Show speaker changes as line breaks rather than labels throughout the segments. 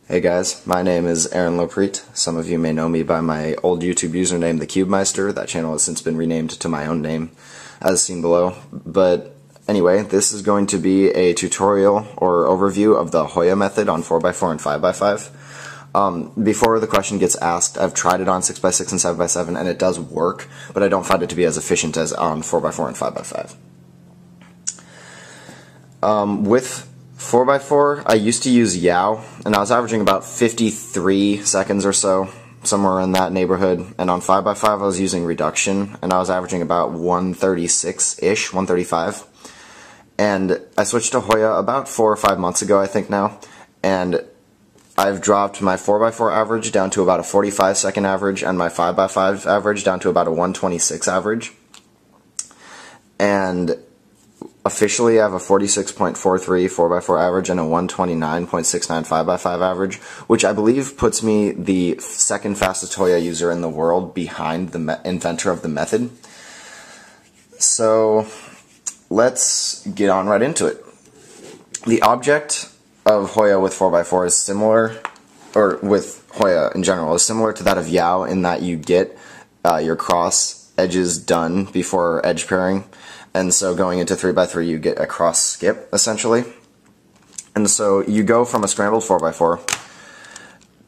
Hey guys, my name is LoPrete. Some of you may know me by my old YouTube username, The CubeMeister. That channel has since been renamed to my own name, as seen below. But anyway, this is going to be a tutorial or overview of the Hoya method on 4x4 and 5x5. Before the question gets asked, I've tried it on 6x6 and 7x7 and it does work, but I don't find it to be as efficient as on 4x4 and 5x5. With 4x4, I used to use Yao, and I was averaging about 53 seconds or so, somewhere in that neighborhood. And on 5x5, I was using reduction, and I was averaging about 136-ish, 135. And I switched to Hoya about 4 or 5 months ago, I think now, and I've dropped my 4x4 average down to about a 45-second average, and my 5x5 average down to about a 126 average. And officially, I have a 46.43 4x4 average and a 129.69 5x5 average, which I believe puts me the second fastest Hoya user in the world behind the inventor of the method. So let's get on right into it. The object of Hoya with 4x4 is similar, or with Hoya in general, is similar to that of Yao in that you get your cross edges done before edge pairing. And so going into 3x3, you get a cross skip, essentially. And so you go from a scrambled 4x4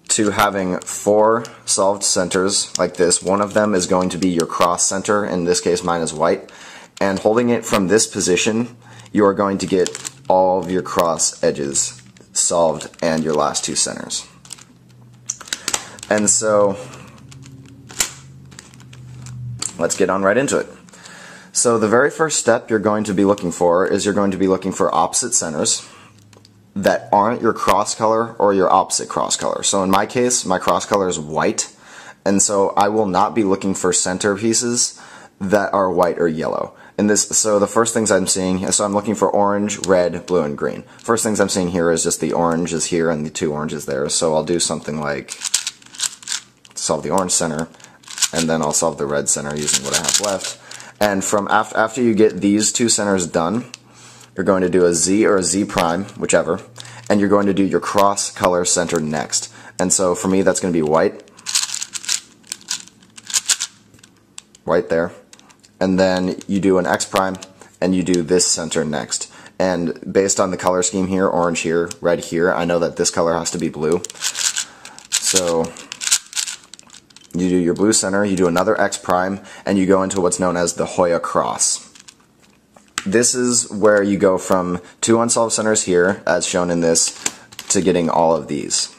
to having 4 solved centers like this. One of them is going to be your cross center. In this case, mine is white. And holding it from this position, you are going to get all of your cross edges solved and your last 2 centers. And so let's get on right into it. So the very first step you're going to be looking for is you're going to be looking for opposite centers that aren't your cross color or your opposite cross color. So in my case, my cross color is white, and so I will not be looking for center pieces that are white or yellow. So the first things I'm seeing, so I'm looking for orange, red, blue, and green. First things I'm seeing here is just the orange is here and the 2 oranges there. So I'll do something like solve the orange center, and then I'll solve the red center using what I have left. And from after you get these 2 centers done, you're going to do a Z or a Z prime, whichever, and you're going to do your cross color center next. And so for me, that's going to be white. White there. And then you do an X prime, and you do this center next. And based on the color scheme here, orange here, red here, I know that this color has to be blue. So you do your blue center, you do another X prime, and you go into what's known as the Hoya Cross. This is where you go from 2 unsolved centers here, as shown in this, to getting all of these.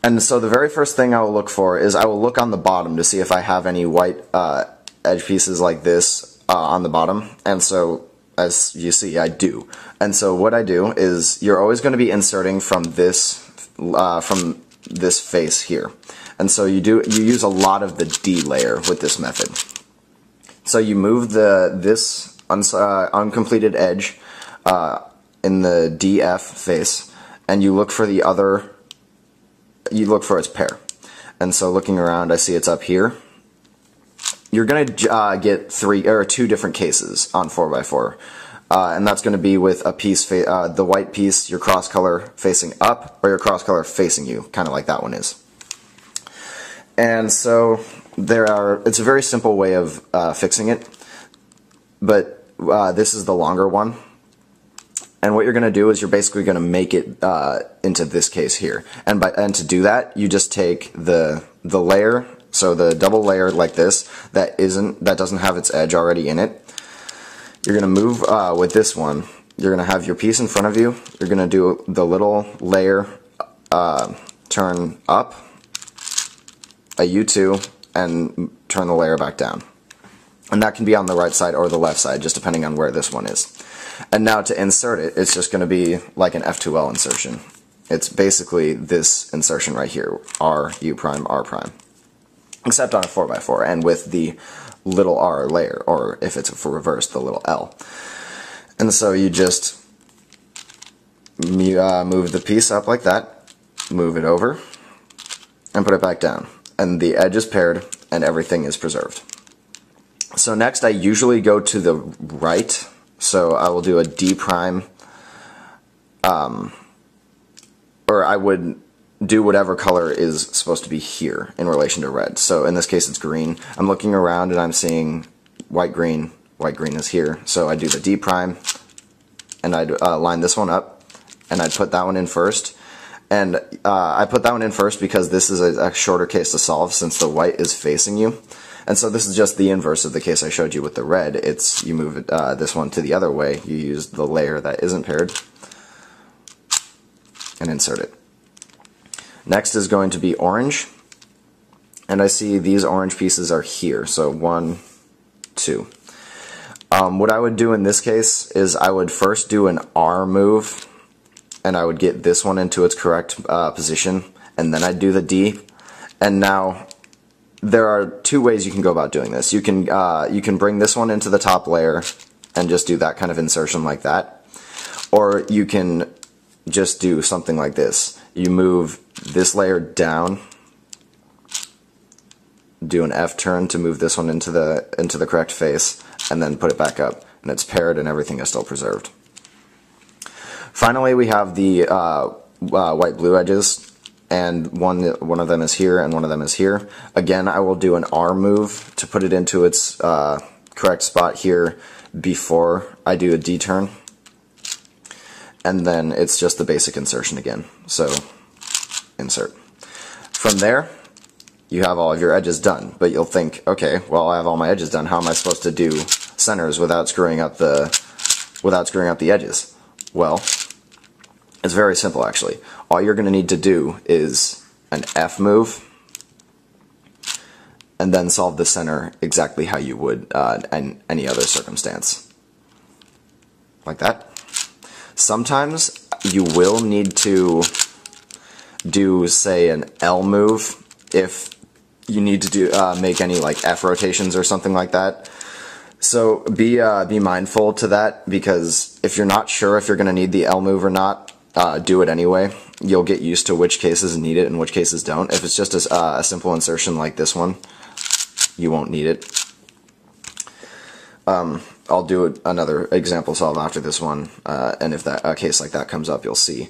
And so the very first thing I will look for is I will look on the bottom to see if I have any white edge pieces like this on the bottom. And so, as you see, I do. And so what I do is you're always going to be inserting from this face here. And so you use a lot of the D layer with this method. So you move this uncompleted edge in the DF face, and you look for the other. You look for its pair. And so looking around, I see it's up here. You're going to get 2 different cases on 4x4. And that's going to be with a piece, the white piece, your cross color facing up, or your cross color facing you, kind of like that one is. And so it's a very simple way of fixing it, but this is the longer one. And what you're going to do is you're basically going to make it into this case here. And to do that, you just take the layer, so the double layer like this, that doesn't have its edge already in it. You're going to move with this one. You're going to have your piece in front of you. You're going to do the little layer turn up, a U2, and turn the layer back down. And that can be on the right side or the left side, just depending on where this one is. And now to insert it, it's just going to be like an F2l insertion. It's basically this insertion right here, R, U prime, R prime. Except on a 4x4, and with the little r layer, or if it's for reverse, the little L. And so you just move the piece up like that, move it over, and put it back down. And the edge is paired, and everything is preserved. So next I usually go to the right, so I will do a D prime, or I would do whatever color is supposed to be here in relation to red. So in this case it's green. I'm looking around and I'm seeing white green is here. So I do the D prime and I'd line this one up and I'd put that one in first. And I put that one in first because this is a shorter case to solve since the white is facing you. And so this is just the inverse of the case I showed you with the red. It's you move this one to the other way. You use the layer that isn't paired and insert it. Next is going to be orange. And I see these orange pieces are here. So 1, 2. What I would do in this case is I would first do an R move, and I would get this one into its correct position, and then I'd do the D. And now there are two ways you can go about doing this. You can bring this one into the top layer and just do that kind of insertion like that, or you can just do something like this. You move this layer down, do an F turn to move this one into the correct face, and then put it back up, and it's paired and everything is still preserved. Finally, we have the white blue edges, and one of them is here and one of them is here. Again, I will do an R move to put it into its correct spot here before I do a D turn, and then it's just the basic insertion again. So insert. From there, you have all of your edges done, but you'll think, okay, well, I have all my edges done. How am I supposed to do centers without screwing up the edges? Well, it's very simple actually. All you're going to need to do is an F move, and then solve the center exactly how you would in any other circumstance. Like that. Sometimes you will need to do, say, an L move if you need to do make any like F rotations or something like that. So be mindful to that, because if you're not sure if you're going to need the L move or not, do it anyway. You'll get used to which cases need it and which cases don't. If it's just a simple insertion like this one, you won't need it. I'll do another example solve after this one, and if a case like that comes up, you'll see.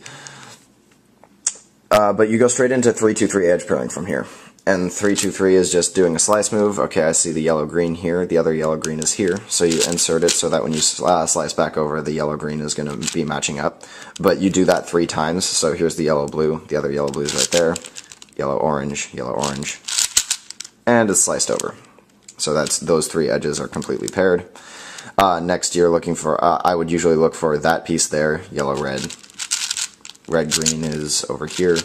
But you go straight into 3-2-3 edge pairing from here. And 3-2-3 is just doing a slice move. Okay, I see the yellow-green here. The other yellow-green is here. So you insert it so that when you slice back over, the yellow-green is going to be matching up. But you do that 3 times. So here's the yellow-blue. The other yellow-blue is right there. Yellow-orange, yellow-orange. And it's sliced over. So those 3 edges are completely paired. Next, you're looking for, I would usually look for that piece there, yellow-red. Red-green is over here.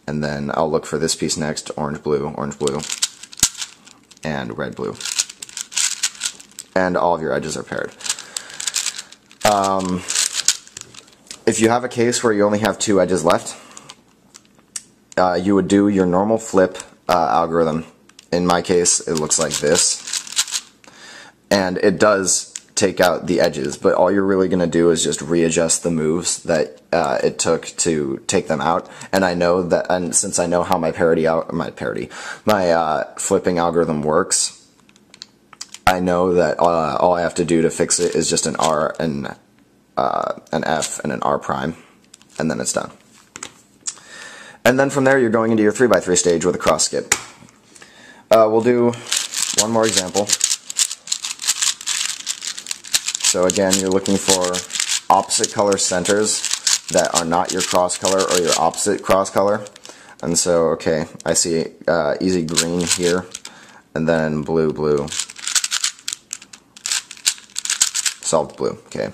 And then I'll look for this piece next, orange-blue, and red-blue. And all of your edges are paired. If you have a case where you only have 2 edges left, you would do your normal flip algorithm. In my case, it looks like this. And it does take out the edges, but all you're really going to do is just readjust the moves that it took to take them out. And I know that, and since I know how my flipping algorithm works, I know that all I have to do to fix it is just an R and an F and an R prime, and then it's done. And then from there, you're going into your 3x3 stage with a cross skip. We'll do one more example. So again, you're looking for opposite color centers that are not your cross color or your opposite cross color. And so, okay, I see easy green here, and then blue, blue, solved blue, okay.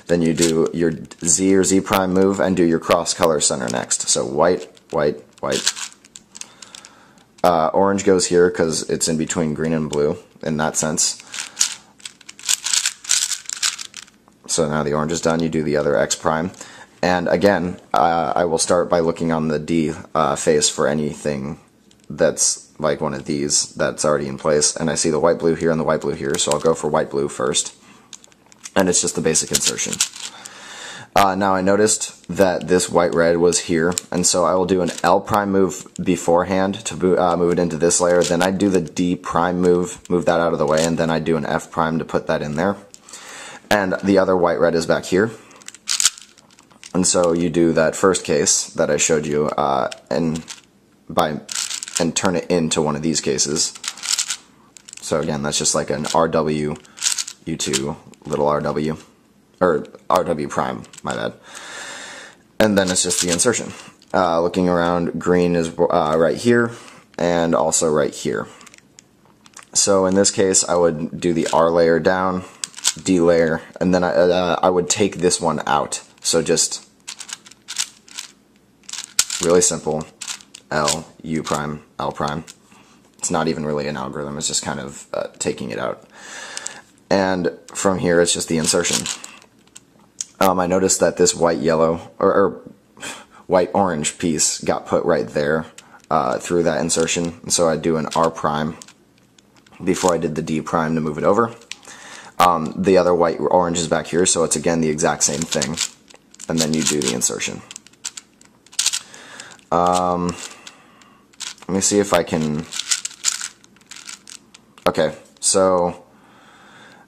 Then you do your Z or Z prime move and do your cross color center next. So white, white, white. Orange goes here because it's in between green and blue in that sense. So now the orange is done, you do the other X prime. And again, I will start by looking on the D face for anything that's like one of these that's already in place. And I see the white blue here and the white blue here, so I'll go for white blue first. And it's just the basic insertion. Now I noticed that this white red was here, and so I will do an L prime move beforehand to move it into this layer. Then I do the D prime move that out of the way, and then I do an F prime to put that in there. And the other white red is back here. And so you do that first case that I showed you, and turn it into one of these cases. So again, that's just like an RW U2 little RW, or RW prime, my bad. And then it's just the insertion. Looking around, green is right here, and also right here. So in this case, I would do the R layer down, D layer, and then I would take this one out. So just really simple, L, U prime, L prime. It's not even really an algorithm, it's just kind of taking it out. And from here, it's just the insertion. I noticed that this white-yellow, or white-orange piece got put right there through that insertion. And so I'd do an R prime before I did the D prime to move it over. The other white-orange is back here, so it's again the exact same thing. And then you do the insertion. Let me see if I can... Okay, so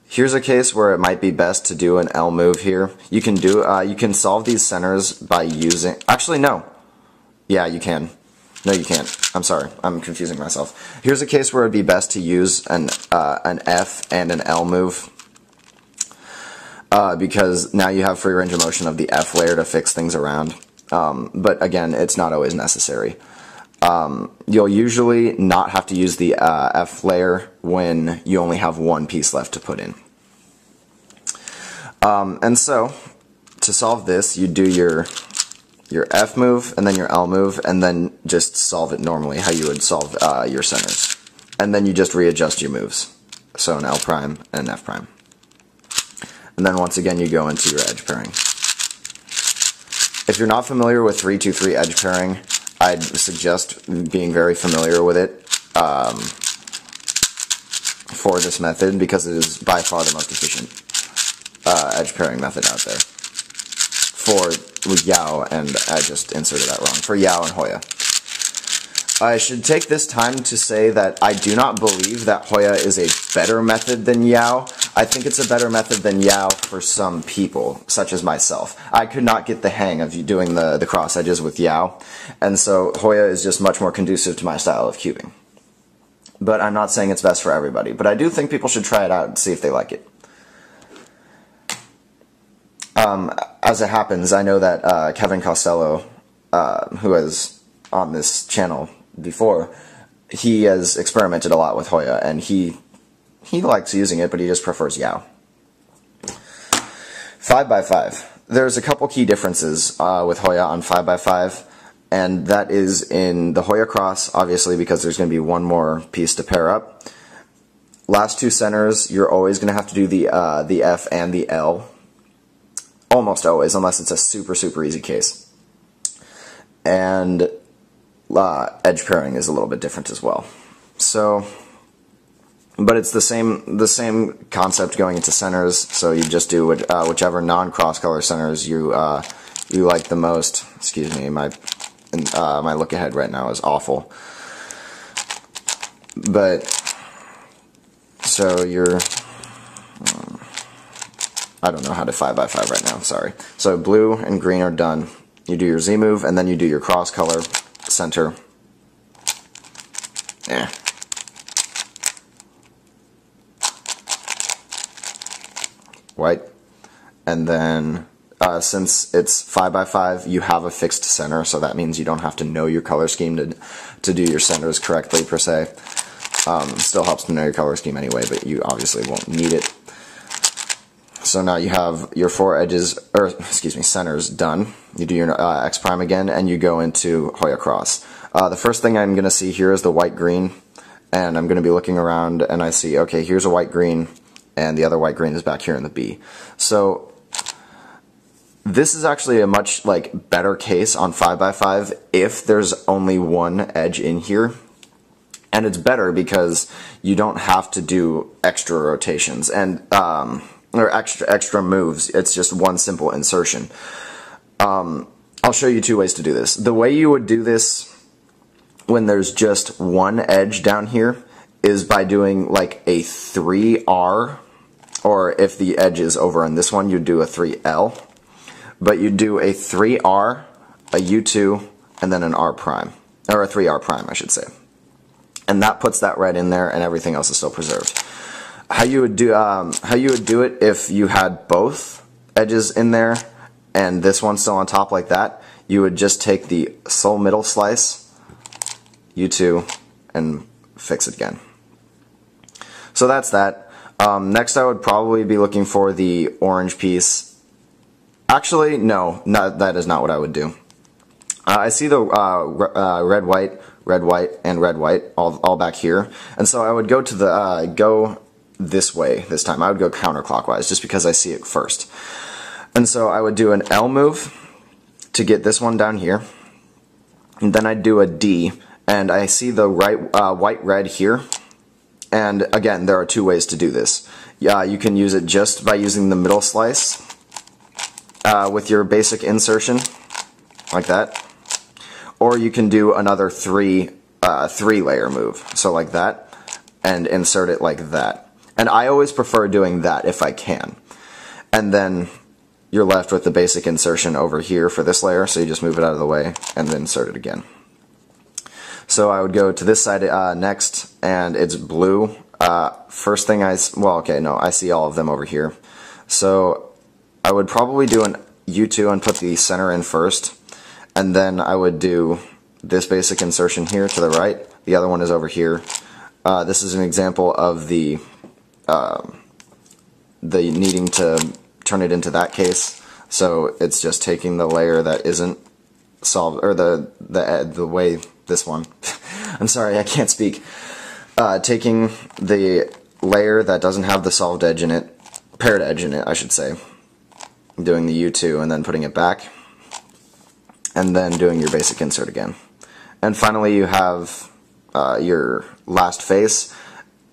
here's a case where it might be best to do an L move here. You can do you can solve these centers by using... Actually, no. Yeah, you can. No, you can't. I'm sorry. I'm confusing myself. Here's a case where it'd be best to use an F and an L move. Because now you have free range of motion of the F layer to fix things around. But again, it's not always necessary. You'll usually not have to use the F layer when you only have one piece left to put in. And so, to solve this, you do your F move, and then your L move, and then just solve it normally, how you would solve your centers. And then you just readjust your moves. So an L prime and an F prime. And then once again, you go into your edge pairing. If you're not familiar with 3-2-3 edge pairing, I'd suggest being very familiar with it for this method, because it is by far the most efficient edge pairing method out there. For Yao, and I just inserted that wrong, for Yao and Hoya. I should take this time to say that I do not believe that Hoya is a better method than Yao. I think it's a better method than Yao for some people, such as myself. I could not get the hang of doing the cross edges with Yao, and so Hoya is just much more conducive to my style of cubing. But I'm not saying it's best for everybody, but I do think people should try it out and see if they like it. As it happens, I know that Kevin Costello, who is on this channel before, he has experimented a lot with Hoya, and he likes using it, but he just prefers Yao. 5x5. There's a couple key differences with Hoya on 5x5, and that is in the Hoya Cross, obviously, because there's going to be one more piece to pair up. Last two centers, you're always going to have to do the F and the L. Almost always, unless it's a super, super easy case. And edge pairing is a little bit different as well. So, but it's the same concept going into centers. So you just do whichever non-cross color centers you like the most. Excuse me, my look ahead right now is awful. But so you're. I don't know how to 5x5 right now, sorry. So blue and green are done. You do your Z move, and then you do your cross color center. Yeah. White. And then, since it's 5x5, you have a fixed center, so that means you don't have to know your color scheme to do your centers correctly, per se. Still helps to know your color scheme anyway, but you obviously won't need it. So now you have your four edges, or excuse me, centers done. You do your X prime again, and you go into Hoya Cross. The first thing I'm going to see here is the white-green, and I'm going to be looking around, and I see, okay, here's a white-green, and the other white-green is back here in the B. So this is actually a much better case on 5x5 if there's only one edge in here. And it's better because you don't have to do extra rotations and or extra moves. It's just one simple insertion. I'll show you two ways to do this. The way you would do this when there's just one edge down here is by doing like a 3R, or if the edge is over on this one, you'd do a 3L. but you do a 3R, a U2, and then an R prime, or a 3R prime, I should say. And that puts that red in there, and everything else is still preserved. How you would do it if you had both edges in there, and this one's still on top like that, you would just take the sole middle slice, U2, and fix it again. So that's that. Next I would probably be looking for the orange piece. Actually, no, that is not what I would do. I see the red, white, and red, white all back here, and so I would go to the go this way this time. I would go counterclockwise just because I see it first. And so I would do an L move to get this one down here, and then I'd do a D, and I see the white, red here. And again, there are two ways to do this. You can use it just by using the middle slice with your basic insertion, like that. Or you can do another three layer move, so like that, and insert it like that. And I always prefer doing that if I can. And then you're left with the basic insertion over here for this layer, so you just move it out of the way and then insert it again. So I would go to this side next, and it's blue. First thing I see all of them over here. So I would probably do an U2 and put the center in first. And then I would do this basic insertion here to the right. The other one is over here. This is an example of the needing to turn it into that case. So it's just taking the layer that isn't solved, or the way this one. I'm sorry, I can't speak. Taking the layer that doesn't have the solved edge in it, paired edge in it, I should say. Doing the U2 and then putting it back. And then doing your basic insert again. And finally you have your last face,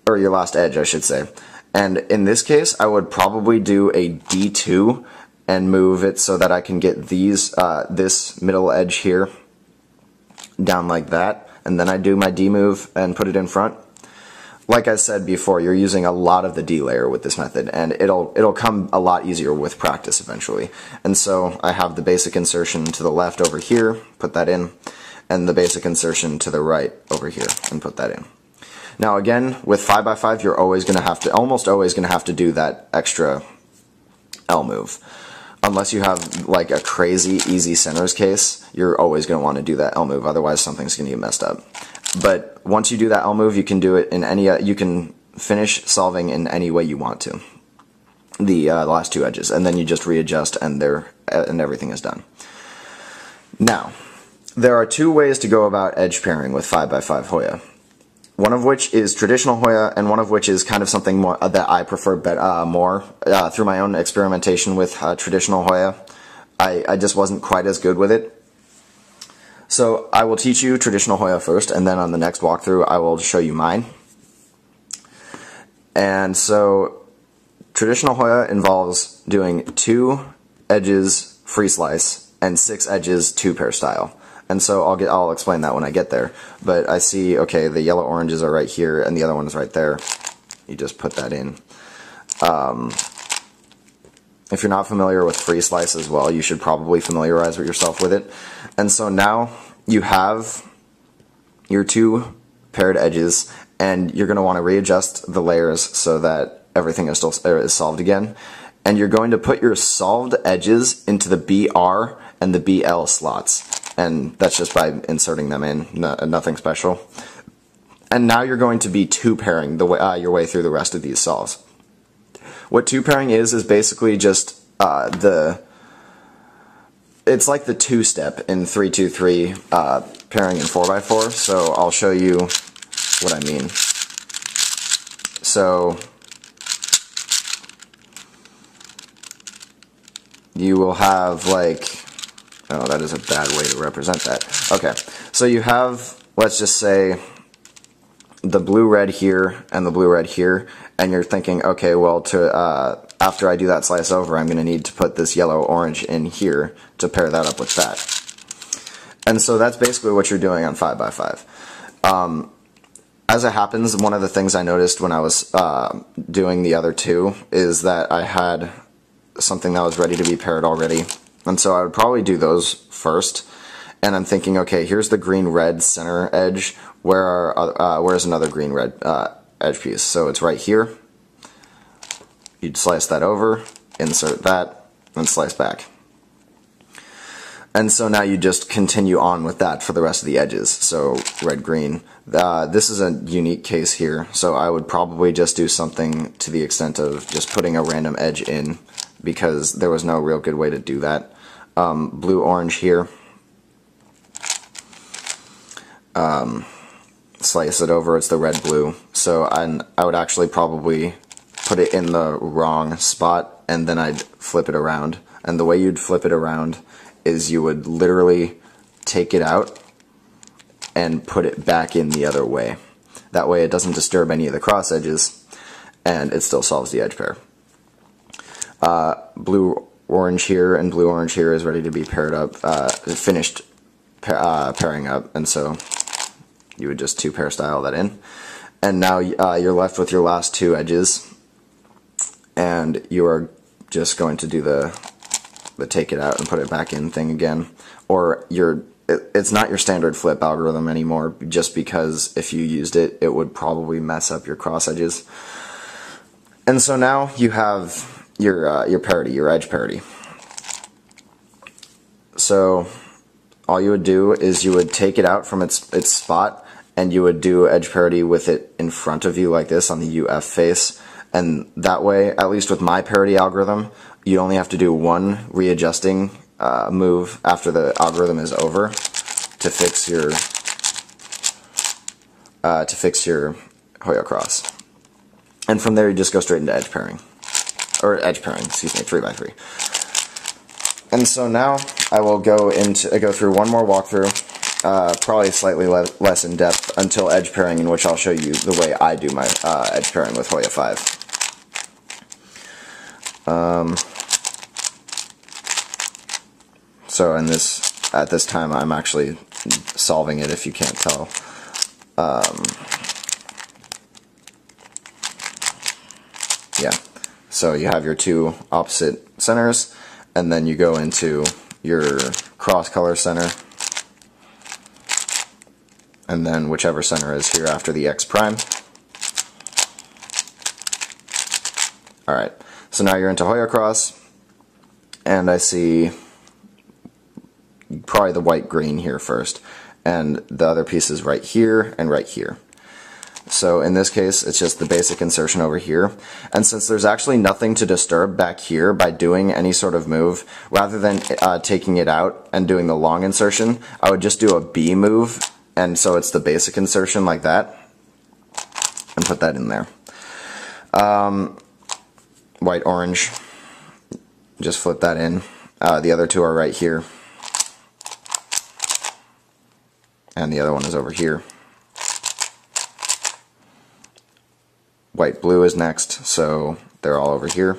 or your last edge I should say. And in this case I would probably do a D2 and move it so that I can get these this middle edge here down like that, and then I do my D move and put it in front. Like I said before, you're using a lot of the D layer with this method, and it'll come a lot easier with practice eventually. And so I have the basic insertion to the left over here, put that in, and the basic insertion to the right over here, and put that in. Now again, with 5x5, you're always going to have to, almost always going to have to do that extra L move. Unless you have like a crazy easy centers case, you're always going to want to do that L move, otherwise something's going to get messed up. But once you do that L move, you can do it in any, you can finish solving in any way you want to. The last two edges, and then you just readjust, and everything is done. Now, there are two ways to go about edge pairing with 5x5 Hoya. One of which is traditional Hoya, and one of which is kind of something more, that I prefer more through my own experimentation with traditional Hoya. I just wasn't quite as good with it. So I will teach you traditional Hoya first, and then on the next walkthrough I will show you mine. And so traditional Hoya involves doing 2 edges free slice and 6 edges 2-pair style. And so I'll explain that when I get there. But I see, okay, the yellow oranges are right here and the other one is right there. You just put that in. If you're not familiar with free slice as well, you should probably familiarize yourself with it. And so now you have your 2 paired edges, and you're going to want to readjust the layers so that everything is solved again. And you're going to put your solved edges into the BR and the BL slots. And that's just by inserting them in, nothing special. And now you're going to be 2-pairing your way through the rest of these solves. What 2-pairing is basically just it's like the 2-step in 3-2-3 pairing in 4x4, so I'll show you what I mean. So you will have like, oh, that is a bad way to represent that. Okay, so you have, let's just say, the blue-red here and the blue-red here, and you're thinking, okay, well, after I do that slice over, I'm going to need to put this yellow-orange in here to pair that up with that. And so that's basically what you're doing on 5x5. As it happens, one of the things I noticed when I was doing the other 2 is that I had something that was ready to be paired already, And so I would probably do those first. And I'm thinking, okay, here's the green-red center edge. Where's another green-red edge piece? So it's right here. You'd slice that over, insert that, and slice back. And so now you just continue on with that for the rest of the edges. So red, green. This is a unique case here, so I would probably just do something to the extent of just putting a random edge in, because there was no real good way to do that. Blue, orange here. Slice it over, it's the red, blue. So I would actually probably put it in the wrong spot, and then I'd flip it around. And the way you'd flip it around is you would literally take it out and put it back in the other way. That way it doesn't disturb any of the cross edges, and it still solves the edge pair. Blue, orange here, and blue, orange here is ready to be paired up, finished pairing up, and so you would just two-pair style that in. And now you're left with your last two edges, and you are just going to do the take it out and put it back in thing again. Or it's not your standard flip algorithm anymore, just because if you used it, it would probably mess up your cross edges. And so now you have your parity, your edge parity. So all you would do is you would take it out from its spot, and you would do edge parity with it in front of you like this on the UF face. And that way, at least with my parity algorithm, you only have to do one readjusting move after the algorithm is over to fix your Hoya Cross. And from there, you just go straight into edge pairing, excuse me, 3x3. And so now I will go through one more walkthrough, probably slightly less in depth, until edge pairing, in which I'll show you the way I do my edge pairing with Hoya 5. So at this time I'm actually solving it, if you can't tell. Yeah, so you have your two opposite centers, and then you go into your cross color center, and then whichever center is here after the X prime. Alright, so now you're into Hoya Cross, and I see probably the white-green here first, and the other pieces right here and right here. So in this case, it's just the basic insertion over here, and since there's actually nothing to disturb back here by doing any sort of move, rather than taking it out and doing the long insertion, I would just do a B move, and so it's the basic insertion like that, and put that in there. White, orange, just flip that in. The other two are right here, and the other one is over here. White, blue is next, so they're all over here.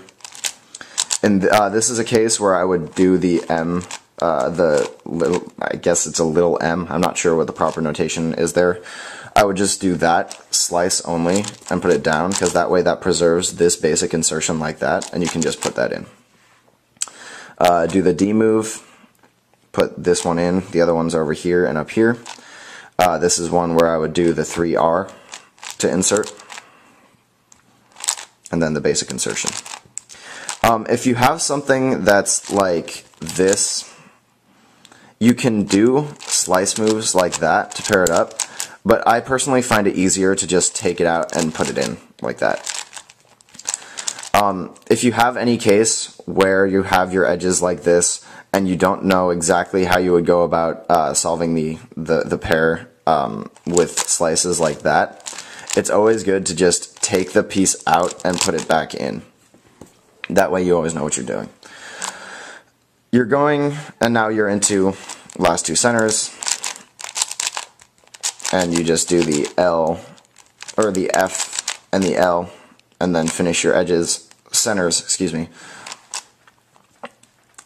And this is a case where I would do the M, I guess it's a little m, I'm not sure what the proper notation is there. I would just do that, slice only, and put it down, because that way that preserves this basic insertion like that, and you can just put that in. Do the D move, put this one in, the other one's over here and up here. This is one where I would do the 3R to insert, and then the basic insertion. If you have something that's like this, you can do slice moves like that to pair it up, but I personally find it easier to just take it out and put it in like that. If you have any case where you have your edges like this and you don't know exactly how you would go about solving the pair with slices like that, it's always good to just take the piece out and put it back in. That way you always know what you're doing. You're going, and now you're into last two centers, and you just do the L, or the F and the L, and then finish your edges, centers, excuse me.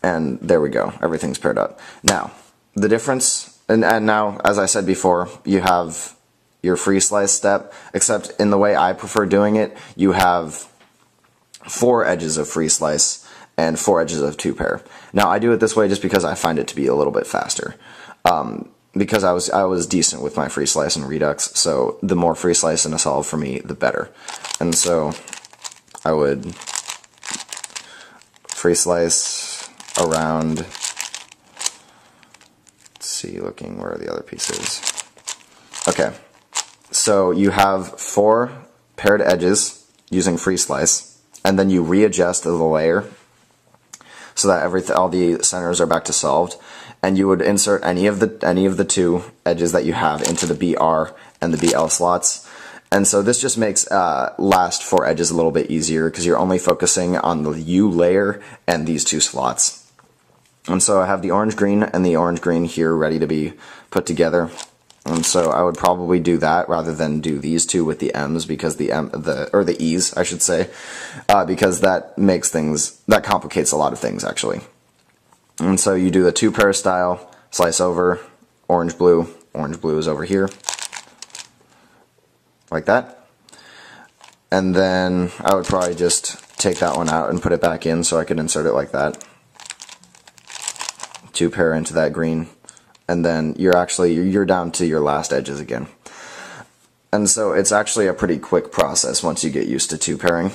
And there we go, everything's paired up. Now, the difference, and now, as I said before, you have your free slice step, except in the way I prefer doing it, you have 4 edges of free slice, and 4 edges of 2 pair. Now I do it this way just because I find it to be a little bit faster. Because I was decent with my free slice and redux, so the more free slice in a solve for me, the better. And so I would free slice around, let's see, looking where are the other pieces. Okay, so you have 4 paired edges using free slice, and then you readjust the layer so that all the centers are back to solved, and you would insert any of the 2 edges that you have into the BR and the BL slots. And so this just makes last 4 edges a little bit easier because you're only focusing on the U layer and these 2 slots. And so I have the orange green and the orange green here ready to be put together. And so I would probably do that rather than do these 2 with the M's, because the E's, I should say, because that complicates a lot of things actually. And so you do the 2 pair style, slice over, orange blue is over here, like that. And then I would probably just take that one out and put it back in so I could insert it like that. 2 pair into that green. And then you're down to your last edges again. And so it's actually a pretty quick process once you get used to 2 pairing.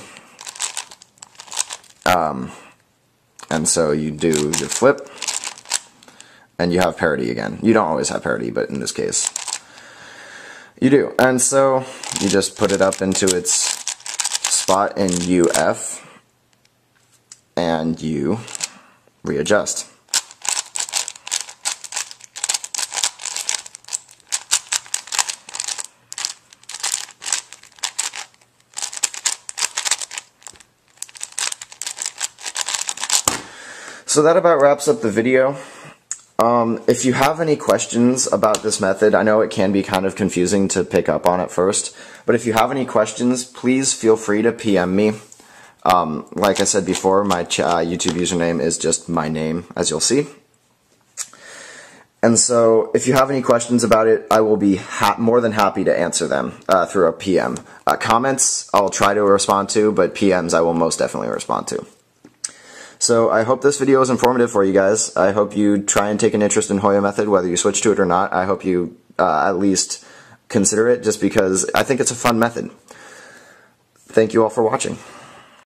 And so you do your flip, and you have parity again. You don't always have parity, but in this case, you do. And so you just put it up into its spot in UF, and you readjust. So that about wraps up the video. If you have any questions about this method, I know it can be kind of confusing to pick up on at first, but if you have any questions, please feel free to PM me. Like I said before, my YouTube username is just my name, as you'll see. And so if you have any questions about it, I will be more than happy to answer them through a PM. Comments, I'll try to respond to, but PMs I will most definitely respond to. So I hope this video was informative for you guys. I hope you try and take an interest in Hoya method, whether you switch to it or not. I hope you at least consider it, just because I think it's a fun method. Thank you all for watching.